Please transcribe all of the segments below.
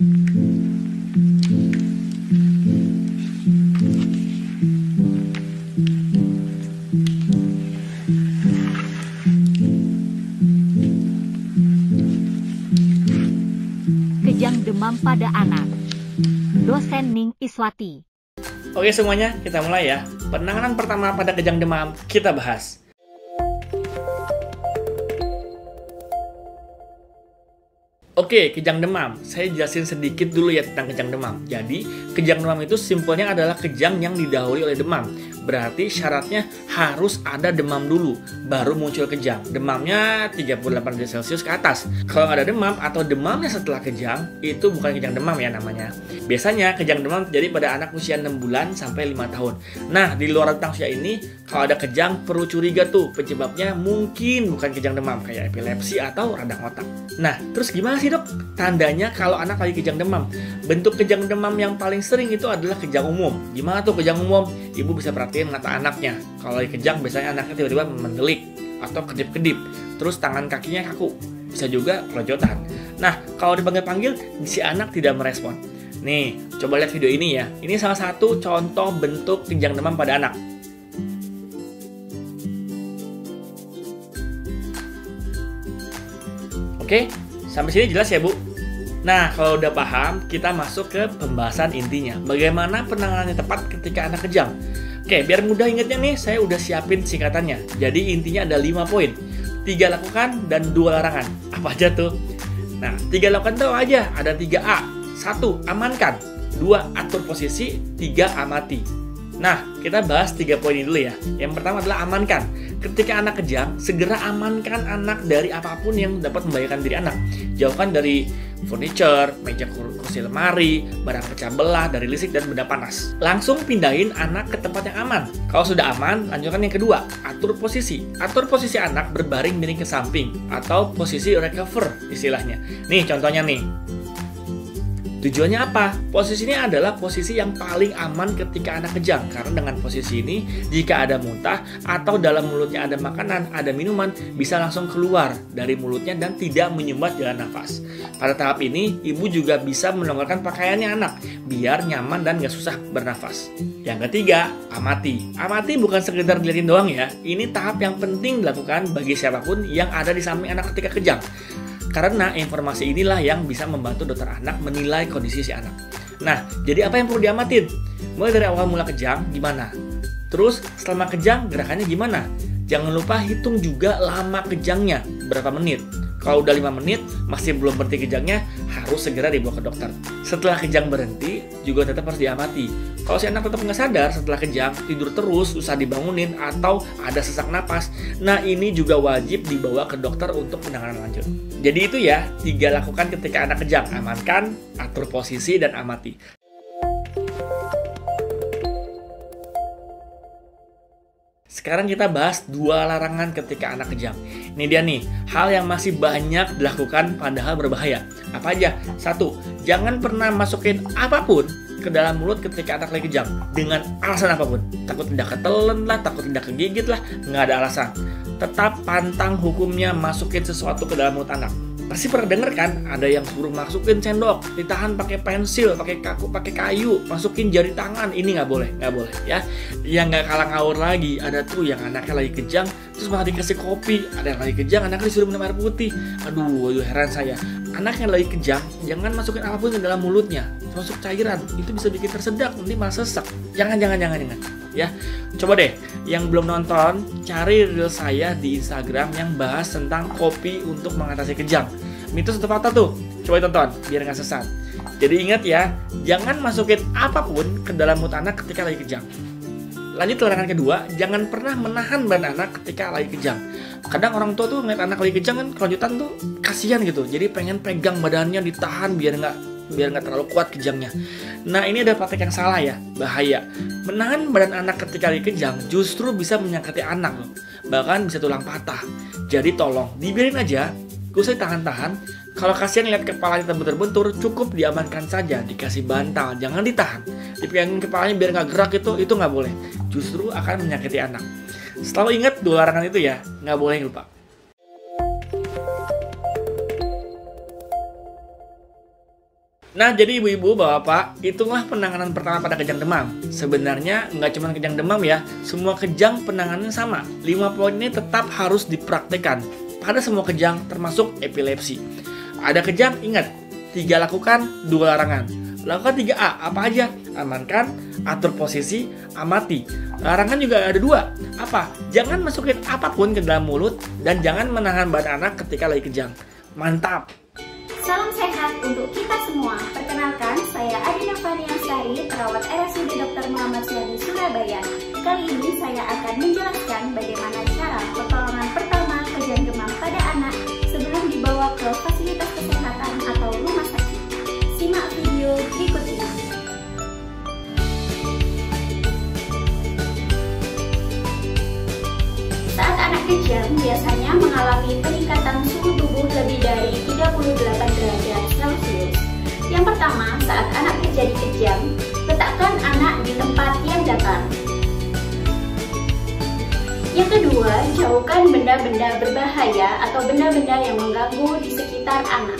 Kejang demam pada anak. Dosen Ning Iswati. Oke semuanya, kita mulai ya. Penanganan pertama pada kejang demam kita bahas. Oke, kejang demam. Saya jelasin sedikit dulu ya tentang kejang demam. Jadi, kejang demam itu simpelnya adalah kejang yang didahului oleh demam. Berarti syaratnya harus ada demam dulu, baru muncul kejang. Demamnya 38 derajat Celcius ke atas. Kalau nggak ada demam atau demamnya setelah kejang, itu bukan kejang demam ya namanya. Biasanya kejang demam terjadi pada anak usia 6 bulan sampai 5 tahun. Nah, di luar rentang usia ini, kalau ada kejang perlu curiga tuh, penyebabnya mungkin bukan kejang demam, kayak epilepsi atau radang otak. Nah, terus gimana sih dok? Tandanya kalau anak lagi kejang demam. Bentuk kejang demam yang paling sering itu adalah kejang umum. Gimana tuh kejang umum? Ibu bisa perhatiin mata anaknya. Kalau lagi kejang biasanya anaknya tiba-tiba mendelik atau kedip-kedip. Terus tangan kakinya kaku. Bisa juga kelojotan. Nah, kalau dipanggil-panggil si anak tidak merespon. Nih, coba lihat video ini ya. Ini salah satu contoh bentuk kejang demam pada anak. Oke, sampai sini jelas ya Bu? Nah, kalau udah paham, kita masuk ke pembahasan intinya. Bagaimana penanganannya tepat ketika anak kejang? Oke, biar mudah ingatnya nih, saya udah siapin singkatannya. Jadi intinya ada 5 poin. 3 lakukan dan 2 larangan. Apa aja tuh? Nah, 3 lakukan tuh aja, ada 3A. 1. Amankan. 2. Atur posisi. 3. Amati. Nah, kita bahas 3 poin ini dulu ya. Yang pertama adalah amankan. Ketika anak kejang, segera amankan anak dari apapun yang dapat membahayakan diri anak. Jauhkan dari furniture, meja kursi lemari, barang pecah belah, dari listrik dan benda panas. Langsung pindahin anak ke tempat yang aman. Kalau sudah aman, lanjutkan yang kedua, atur posisi. Atur posisi anak berbaring miring ke samping atau posisi recover istilahnya. Nih contohnya nih. Tujuannya apa? Posisi ini adalah posisi yang paling aman ketika anak kejang. Karena dengan posisi ini, jika ada muntah atau dalam mulutnya ada makanan, ada minuman, bisa langsung keluar dari mulutnya dan tidak menyumbat jalan nafas. Pada tahap ini, ibu juga bisa melonggarkan pakaiannya anak, biar nyaman dan gak susah bernafas. Yang ketiga, amati. Amati bukan sekedar dilihatin doang ya. Ini tahap yang penting dilakukan bagi siapapun yang ada di samping anak ketika kejang. Karena informasi inilah yang bisa membantu dokter anak menilai kondisi si anak. Nah, jadi apa yang perlu diamatin? Mulai dari awal mula kejang, gimana? Terus, setelah kejang, gerakannya gimana? Jangan lupa hitung juga lama kejangnya, berapa menit. Kalau udah 5 menit, masih belum berhenti kejangnya, harus segera dibawa ke dokter. Setelah kejang berhenti, juga tetap harus diamati. Kalau si anak tetap nggak sadar setelah kejang, tidur terus, susah dibangunin, atau ada sesak napas, nah ini juga wajib dibawa ke dokter untuk penanganan lanjut. Jadi itu ya, 3 lakukan ketika anak kejang. Amankan, atur posisi, dan amati. Sekarang kita bahas 2 larangan ketika anak kejang. Ini dia nih, hal yang masih banyak dilakukan padahal berbahaya. Apa aja? 1. Jangan pernah masukin apapun ke dalam mulut ketika anak lagi kejang dengan alasan apapun. Takut tidak ketelan lah, takut tidak kegigit lah, nggak ada alasan. Tetap pantang hukumnya masukin sesuatu ke dalam mulut anak. Pasti pernah denger kan, ada yang suruh masukin sendok, ditahan pakai pensil, pakai kaku, pakai kayu, masukin jari tangan. Ini nggak boleh ya. Yang nggak kalah ngawur lagi, ada tuh yang anaknya lagi kejang, terus malah dikasih kopi. Ada yang lagi kejang, anaknya disuruh minum air putih. Aduh, heran saya. Anak yang lagi kejang, jangan masukin apapun ke dalam mulutnya. Masuk cairan, itu bisa bikin tersedak, nanti malah sesak. Jangan. Ya, coba deh, yang belum nonton, cari reel saya di Instagram yang bahas tentang kopi untuk mengatasi kejang. Mitos atau fakta tuh, coba tonton, biar nggak sesat. Jadi ingat ya, jangan masukin apapun ke dalam mulut anak ketika lagi kejang. Lanjut larangan kedua, jangan pernah menahan badan anak ketika lagi kejang. Kadang orang tua tuh ngeliat anak lagi kejang kan, kelanjutan tuh kasihan gitu. Jadi pengen pegang badannya, ditahan biar nggak terlalu kuat kejangnya. Nah ini ada praktek yang salah ya, bahaya. Menahan badan anak ketika lagi kejang justru bisa menyakiti anak loh. Bahkan bisa tulang patah. Jadi tolong dibiarin aja, gak usah ditahan-tahan. Kalau kasihan lihat kepalanya terbentur-bentur, cukup diamankan saja, dikasih bantal, jangan ditahan. Dipegangin kepalanya biar nggak gerak itu nggak boleh. Justru akan menyakiti anak. Selalu ingat 2 larangan itu ya, nggak boleh lupa. Nah, jadi ibu-ibu, bapak-bapak, itulah penanganan pertama pada kejang demam. Sebenarnya nggak cuma kejang demam ya, semua kejang penanganannya sama. 5 poin ini tetap harus dipraktekkan pada semua kejang termasuk epilepsi. Ada kejang, ingat, 3 lakukan, 2 larangan. Lakukan 3A, apa aja? Amankan, atur posisi, amati. Larangan juga ada 2. Apa? Jangan masukin apapun ke dalam mulut dan jangan menahan badan anak ketika lagi kejang. Mantap! Salam sehat untuk kita semua. Perkenalkan, saya Adina Variansari, perawat RSUD Dr. Muhammad Suhadi, Surabaya. Kali ini saya akan menjelaskan bagaimana cara pertolongan pertama kejang demam pada anak sebelum dibawa ke fasilitas kesehatan atau rumah sakit. Simak video berikut ini. Saat anak kejang biasanya mengalami peningkatan suhu tubuh lebih dari 38 derajat Celcius. Yang pertama, saat anak terjadi kejang, letakkan anak di tempat yang datar. Yang kedua, jauhkan benda-benda berbahaya atau benda-benda yang mengganggu di sekitar anak.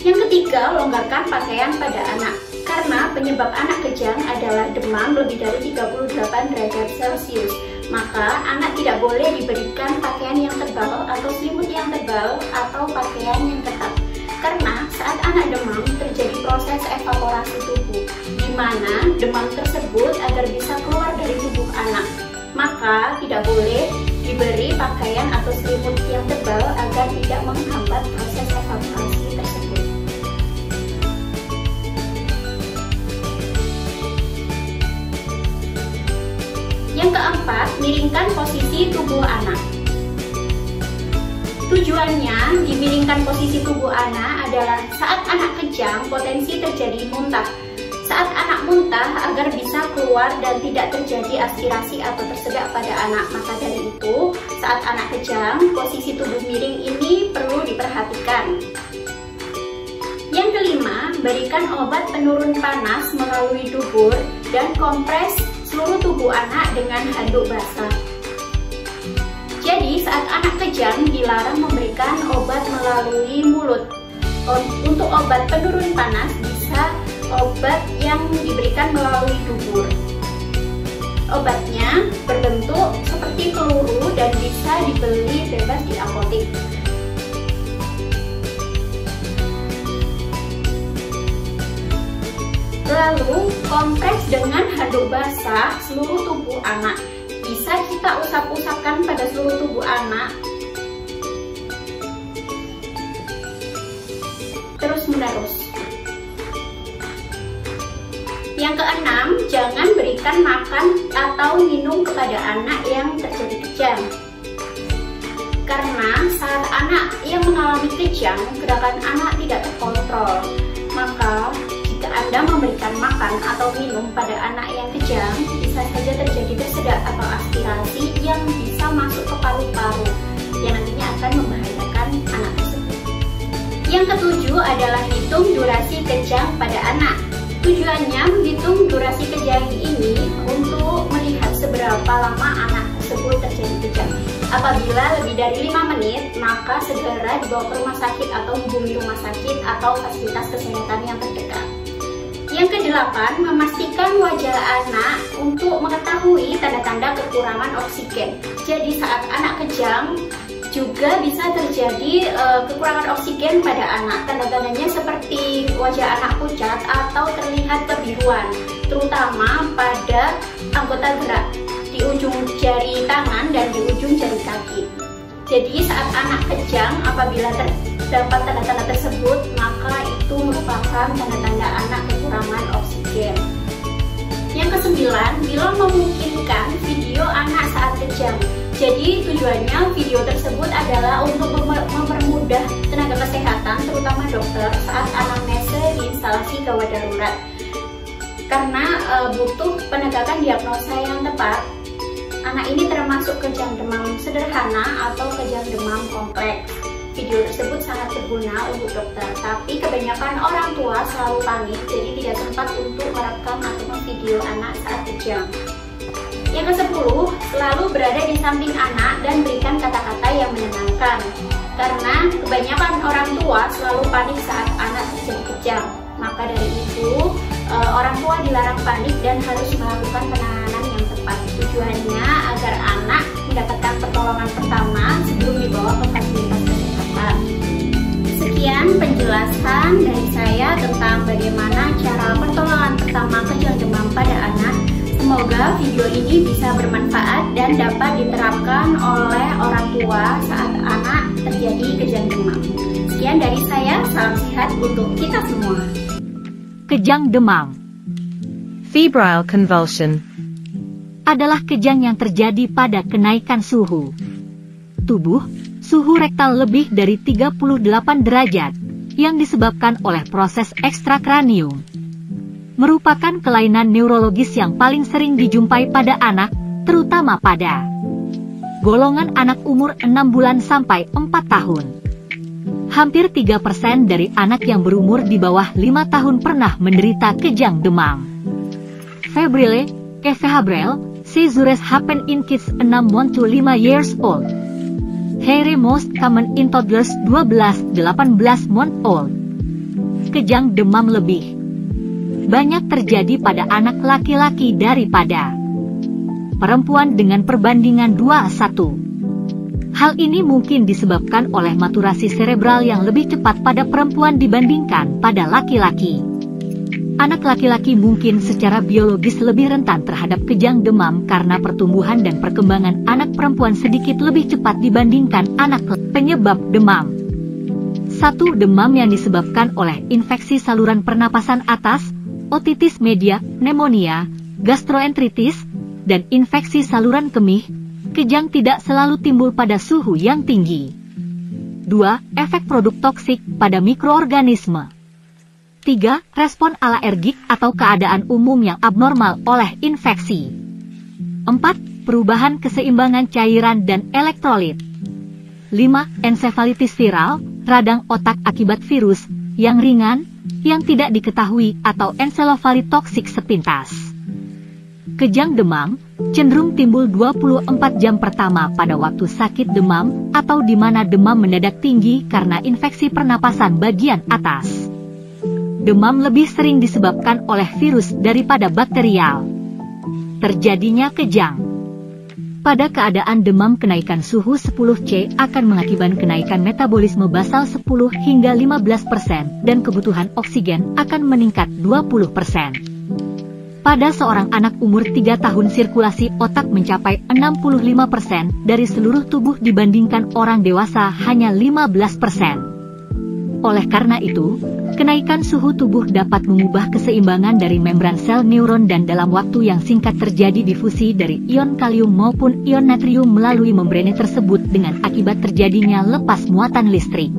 Yang ketiga, longgarkan pakaian pada anak. Karena penyebab anak kejang adalah demam lebih dari 38 derajat Celcius, maka anak tidak boleh diberikan pakaian yang tebal atau selimut yang tebal atau pakaian yang ketat. Karena saat anak demam terjadi proses evaporasi tubuh, di mana demam tersebut agar bisa keluar dari tubuh anak. Maka tidak boleh diberi pakaian atau selimut yang tebal agar tidak menghambat proses evaporasi tersebut. Yang keempat, miringkan posisi tubuh anak. Tujuannya dimiringkan posisi tubuh anak adalah saat anak kejang potensi terjadi muntah. Saat anak muntah agar bisa keluar dan tidak terjadi aspirasi atau tersedak pada anak. Maka dari itu, saat anak kejang, posisi tubuh miring ini perlu diperhatikan. Yang kelima, berikan obat penurun panas melalui dubur dan kompres seluruh tubuh anak dengan handuk basah. Jadi saat anak kejang dilarang memberikan obat melalui mulut. Untuk obat penurun panas bisa obat yang diberikan melalui dubur. Obatnya berbentuk seperti peluru dan bisa dibeli bebas di apotek. Lalu, kompres dengan handuk basah seluruh tubuh anak. Bisa kita usap-usapkan pada seluruh tubuh anak terus-menerus. Yang keenam, jangan berikan makan atau minum kepada anak yang terjadi kejang. Karena saat anak yang mengalami kejang, gerakan anak tidak terkontrol. Maka jika Anda memberikan makan atau minum pada anak yang kejang, bisa saja terjadi tersedak atau aspirasi yang bisa masuk ke paru-paru, yang nantinya akan membahayakan anak tersebut. Yang ketujuh adalah hitung durasi kejang pada anak. Tujuannya menghitung durasi kejang ini untuk melihat seberapa lama anak tersebut terjadi kejang. Apabila lebih dari 5 menit, maka segera dibawa ke rumah sakit atau hubungi rumah sakit atau fasilitas kesehatan yang terdekat. Yang kedelapan, memastikan wajah anak untuk mengetahui tanda-tanda kekurangan oksigen. Jadi saat anak kejang juga bisa terjadi kekurangan oksigen pada anak. Tanda-tandanya seperti wajah anak pucat atau terlihat kebiruan, terutama pada anggota gerak di ujung jari tangan dan di ujung jari kaki. Jadi saat anak kejang, apabila terdapat tanda-tanda tersebut, maka itu merupakan tanda-tanda anak kekurangan oksigen. Yang kesembilan, bila memungkinkan video anak saat kejang. Jadi tujuannya video tersebut adalah untuk mempermudah tenaga kesehatan, terutama dokter, saat anamnese di instalasi gawat darurat. Karena butuh penegakan diagnosa yang tepat. Anak ini termasuk kejang demam sederhana atau kejang demam kompleks. Video tersebut sangat berguna untuk dokter, tapi kebanyakan orang tua selalu panik, jadi tidak sempat untuk merekam atau memvideo anak saat kejang. Yang ke-10, selalu berada di samping anak dan berikan kata-kata yang menenangkan. karena kebanyakan orang tua selalu panik saat anak terjadi kejang. Maka dari itu, orang tua dilarang panik dan harus melakukan penanganan yang tepat. Tujuannya agar anak mendapatkan pertolongan pertama sebelum dibawa ke fasilitas kesehatan. Sekian penjelasan dari saya tentang bagaimana cara pertolongan pertama kejang demam pada anak. Semoga video ini bisa bermanfaat dan dapat diterapkan oleh orang tua saat anak terjadi kejang demam. Sekian dari saya, salam sehat untuk kita semua. Kejang demam Febrile convulsion adalah kejang yang terjadi pada kenaikan suhu tubuh, suhu rektal lebih dari 38 derajat, yang disebabkan oleh proses ekstrakranium. Merupakan kelainan neurologis yang paling sering dijumpai pada anak, terutama pada golongan anak umur 6 bulan sampai 4 tahun. Hampir 3% dari anak yang berumur di bawah 5 tahun pernah menderita kejang demam. Febrile seizures happen in kids 6 to 5 years old. Here most common in toddlers 12-18 month old. Kejang demam lebih banyak terjadi pada anak laki-laki daripada perempuan dengan perbandingan 2:1. Hal ini mungkin disebabkan oleh maturasi serebral yang lebih cepat pada perempuan dibandingkan pada laki-laki. Anak laki-laki mungkin secara biologis lebih rentan terhadap kejang demam karena pertumbuhan dan perkembangan anak perempuan sedikit lebih cepat dibandingkan anak penyebab demam. 1. Demam yang disebabkan oleh infeksi saluran pernapasan atas, otitis media, pneumonia, gastroenteritis, dan infeksi saluran kemih. Kejang tidak selalu timbul pada suhu yang tinggi. 2. Efek produk toksik pada mikroorganisme. 3. Respon alergik atau keadaan umum yang abnormal oleh infeksi. 4. Perubahan keseimbangan cairan dan elektrolit. 5. Ensefalitis viral, radang otak akibat virus, yang ringan, yang tidak diketahui atau encephalitis toksik sepintas. Kejang demam cenderung timbul 24 jam pertama pada waktu sakit demam atau di mana demam mendadak tinggi karena infeksi pernapasan bagian atas. Demam lebih sering disebabkan oleh virus daripada bakterial. Terjadinya kejang pada keadaan demam, kenaikan suhu 10C akan mengakibatkan kenaikan metabolisme basal 10 hingga 15% dan kebutuhan oksigen akan meningkat 20%. Pada seorang anak umur 3 tahun sirkulasi otak mencapai 65% dari seluruh tubuh dibandingkan orang dewasa hanya 15%. Oleh karena itu, kenaikan suhu tubuh dapat mengubah keseimbangan dari membran sel neuron dan dalam waktu yang singkat terjadi difusi dari ion kalium maupun ion natrium melalui membrane tersebut dengan akibat terjadinya lepas muatan listrik.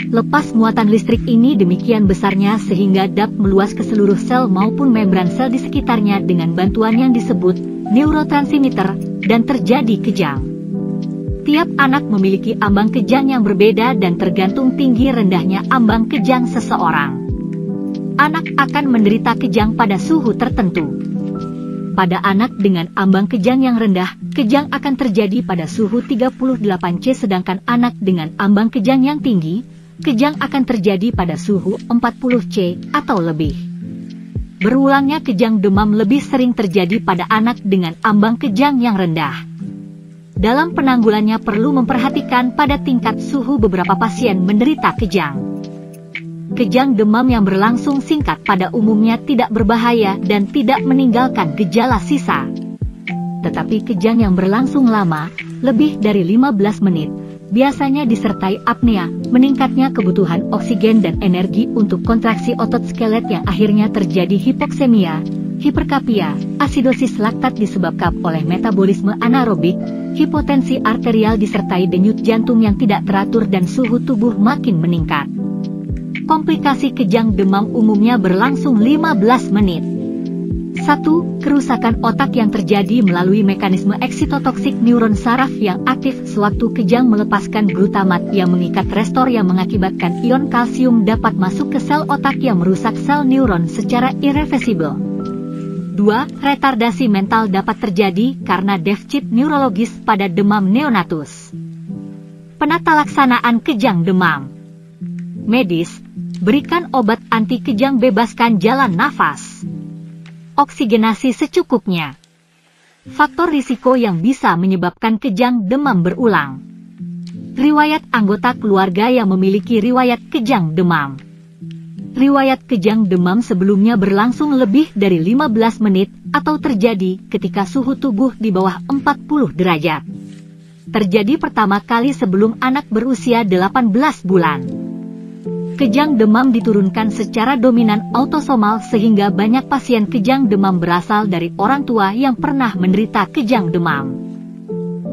Lepas muatan listrik ini demikian besarnya sehingga dapat meluas ke seluruh sel maupun membran sel di sekitarnya dengan bantuan yang disebut neurotransmitter dan terjadi kejang. Tiap anak memiliki ambang kejang yang berbeda dan tergantung tinggi rendahnya ambang kejang seseorang. Anak akan menderita kejang pada suhu tertentu. Pada anak dengan ambang kejang yang rendah, kejang akan terjadi pada suhu 38C, sedangkan anak dengan ambang kejang yang tinggi, kejang akan terjadi pada suhu 40C atau lebih. Berulangnya kejang demam lebih sering terjadi pada anak dengan ambang kejang yang rendah. Dalam penanggulannya perlu memperhatikan pada tingkat suhu. Beberapa pasien menderita kejang. Kejang demam yang berlangsung singkat pada umumnya tidak berbahaya dan tidak meninggalkan gejala sisa. Tetapi kejang yang berlangsung lama, lebih dari 15 menit, biasanya disertai apnea, meningkatnya kebutuhan oksigen dan energi untuk kontraksi otot skelet yang akhirnya terjadi hipoksemia, hiperkapnia, asidosis laktat disebabkan oleh metabolisme anaerobik, hipotensi arterial disertai denyut jantung yang tidak teratur dan suhu tubuh makin meningkat. Komplikasi kejang demam umumnya berlangsung 15 menit. 1. Kerusakan otak yang terjadi melalui mekanisme eksitotoksik neuron saraf yang aktif sewaktu kejang melepaskan glutamat yang mengikat restor yang mengakibatkan ion kalsium dapat masuk ke sel otak yang merusak sel neuron secara irreversibel. 2. Retardasi mental dapat terjadi karena defisit neurologis pada demam neonatus. Penata laksanaan kejang demam. Medis, berikan obat anti kejang, bebaskan jalan nafas. Oksigenasi secukupnya. Faktor risiko yang bisa menyebabkan kejang demam berulang. Riwayat anggota keluarga yang memiliki riwayat kejang demam. Riwayat kejang demam sebelumnya berlangsung lebih dari 15 menit atau terjadi ketika suhu tubuh di bawah 40 derajat. Terjadi pertama kali sebelum anak berusia 18 bulan. Kejang demam diturunkan secara dominan autosomal sehingga banyak pasien kejang demam berasal dari orang tua yang pernah menderita kejang demam.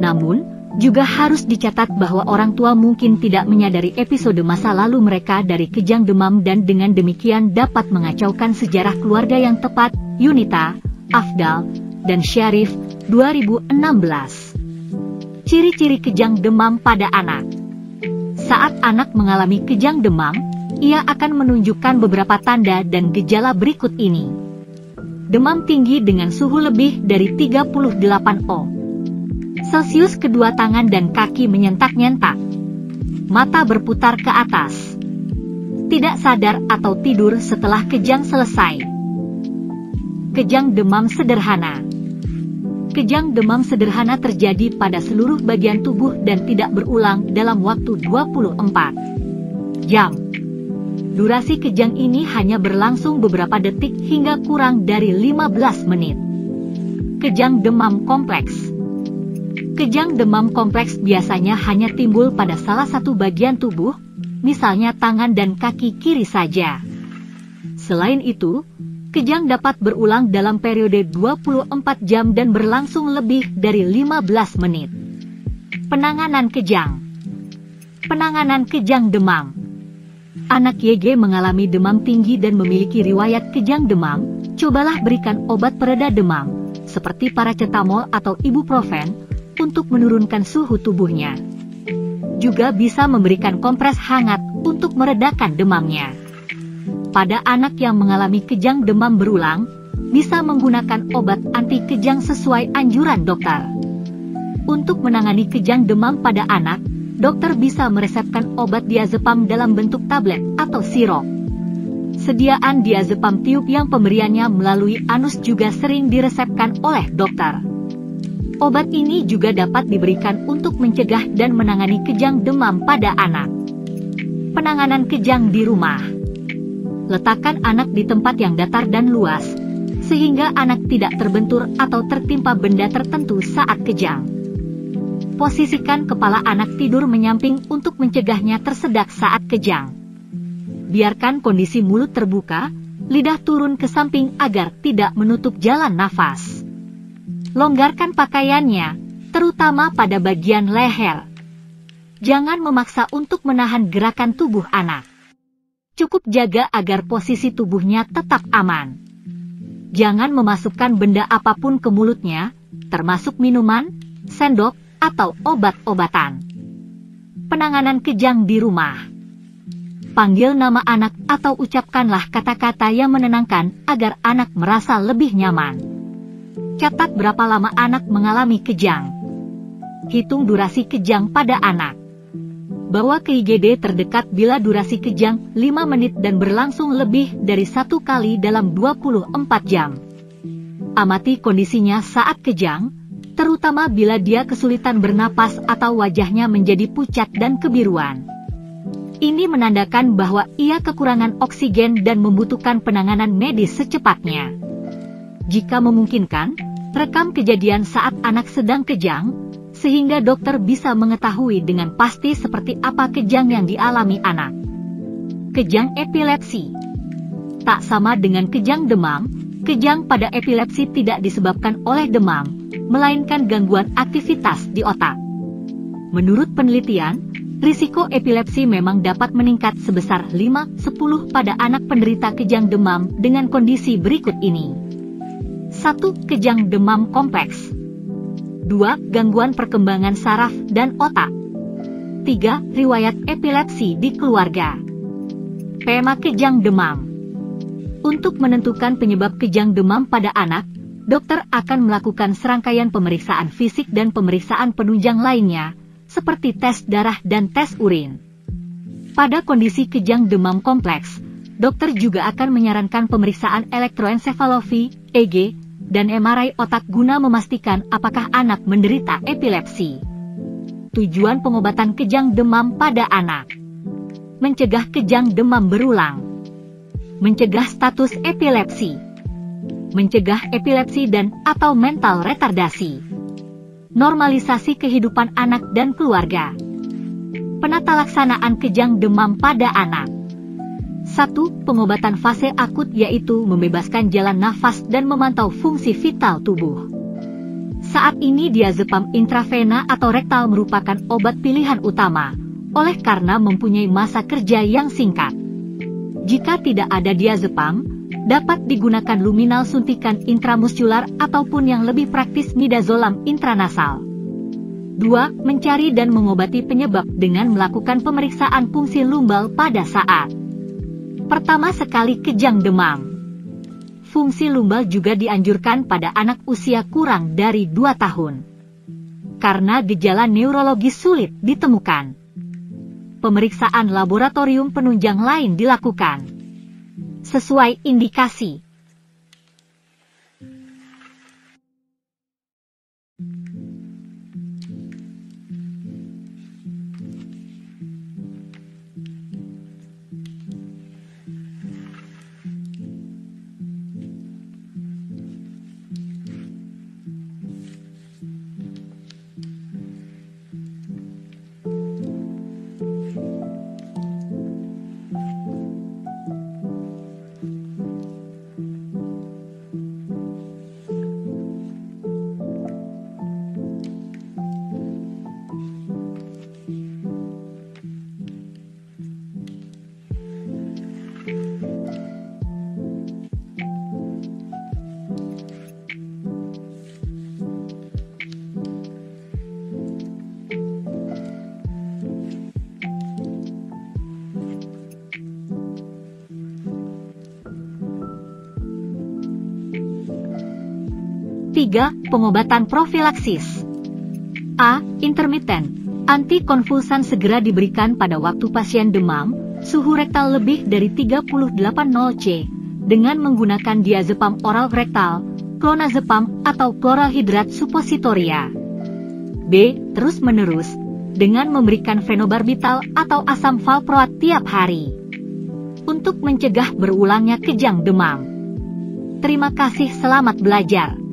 Namun, juga harus dicatat bahwa orang tua mungkin tidak menyadari episode masa lalu mereka dari kejang demam dan dengan demikian dapat mengacaukan sejarah keluarga yang tepat. Yunita, Afdal, dan Syarif, 2016. Ciri-ciri kejang demam pada anak. Saat anak mengalami kejang demam, ia akan menunjukkan beberapa tanda dan gejala berikut ini. Demam tinggi dengan suhu lebih dari 38 O. Celcius, kedua tangan dan kaki menyentak-nyentak. Mata berputar ke atas. Tidak sadar atau tidur setelah kejang selesai. Kejang demam sederhana. Kejang demam sederhana terjadi pada seluruh bagian tubuh dan tidak berulang dalam waktu 24 jam. Durasi kejang ini hanya berlangsung beberapa detik hingga kurang dari 15 menit. Kejang demam kompleks. Kejang demam kompleks biasanya hanya timbul pada salah satu bagian tubuh, misalnya tangan dan kaki kiri saja. Selain itu, kejang dapat berulang dalam periode 24 jam dan berlangsung lebih dari 15 menit. Penanganan kejang. Penanganan kejang demam. Anak YG mengalami demam tinggi dan memiliki riwayat kejang demam, cobalah berikan obat pereda demam, seperti paracetamol atau ibuprofen, untuk menurunkan suhu tubuhnya. Juga bisa memberikan kompres hangat untuk meredakan demamnya. Pada anak yang mengalami kejang demam berulang, bisa menggunakan obat anti kejang sesuai anjuran dokter. Untuk menangani kejang demam pada anak, dokter bisa meresepkan obat diazepam dalam bentuk tablet atau sirop. Sediaan diazepam tiup yang pemberiannya melalui anus juga sering diresepkan oleh dokter. Obat ini juga dapat diberikan untuk mencegah dan menangani kejang demam pada anak. Penanganan kejang di rumah. Letakkan anak di tempat yang datar dan luas, sehingga anak tidak terbentur atau tertimpa benda tertentu saat kejang. Posisikan kepala anak tidur menyamping untuk mencegahnya tersedak saat kejang. Biarkan kondisi mulut terbuka, lidah turun ke samping agar tidak menutup jalan nafas. Longgarkan pakaiannya, terutama pada bagian leher. Jangan memaksa untuk menahan gerakan tubuh anak. Cukup jaga agar posisi tubuhnya tetap aman. Jangan memasukkan benda apapun ke mulutnya, termasuk minuman, sendok, atau obat-obatan. Penanganan kejang di rumah. Panggil nama anak atau ucapkanlah kata-kata yang menenangkan agar anak merasa lebih nyaman. Catat berapa lama anak mengalami kejang. Hitung durasi kejang pada anak. Bawa ke IGD terdekat bila durasi kejang 5 menit dan berlangsung lebih dari 1 kali dalam 24 jam. Amati kondisinya saat kejang, terutama bila dia kesulitan bernapas atau wajahnya menjadi pucat dan kebiruan. Ini menandakan bahwa ia kekurangan oksigen dan membutuhkan penanganan medis secepatnya. Jika memungkinkan, rekam kejadian saat anak sedang kejang, sehingga dokter bisa mengetahui dengan pasti seperti apa kejang yang dialami anak. Kejang epilepsi. Tak sama dengan kejang demam, kejang pada epilepsi tidak disebabkan oleh demam, melainkan gangguan aktivitas di otak. Menurut penelitian, risiko epilepsi memang dapat meningkat sebesar 5-10 pada anak penderita kejang demam dengan kondisi berikut ini. 1. Kejang demam kompleks. 2. Gangguan perkembangan saraf dan otak. 3. Riwayat epilepsi di keluarga. Pema kejang demam. Untuk menentukan penyebab kejang demam pada anak, dokter akan melakukan serangkaian pemeriksaan fisik dan pemeriksaan penunjang lainnya, seperti tes darah dan tes urin. Pada kondisi kejang demam kompleks, dokter juga akan menyarankan pemeriksaan elektroencephalografi, EG, dan MRI otak guna memastikan apakah anak menderita epilepsi. Tujuan pengobatan kejang demam pada anak: mencegah kejang demam berulang, mencegah status epilepsi, mencegah epilepsi dan atau mental retardasi, normalisasi kehidupan anak dan keluarga. Penata laksanaan kejang demam pada anak. 1. Pengobatan fase akut yaitu membebaskan jalan nafas dan memantau fungsi vital tubuh. Saat ini diazepam intravena atau rektal merupakan obat pilihan utama, oleh karena mempunyai masa kerja yang singkat. Jika tidak ada diazepam, dapat digunakan luminal suntikan intramuskular ataupun yang lebih praktis midazolam intranasal. 2. Mencari dan mengobati penyebab dengan melakukan pemeriksaan fungsi lumbal pada saat pertama sekali kejang demam. Fungsi lumbal juga dianjurkan pada anak usia kurang dari 2 tahun. Karena gejala neurologis sulit ditemukan, pemeriksaan laboratorium penunjang lain dilakukan sesuai indikasi. Tiga, pengobatan profilaksis. A. Intermittent. Antikonvulsan segera diberikan pada waktu pasien demam, suhu rektal lebih dari 38,0 C, dengan menggunakan diazepam oral rektal, clonazepam, atau kloralhidrat suppositoria. B. Terus-menerus, dengan memberikan fenobarbital atau asam valproat tiap hari, untuk mencegah berulangnya kejang demam. Terima kasih, selamat belajar.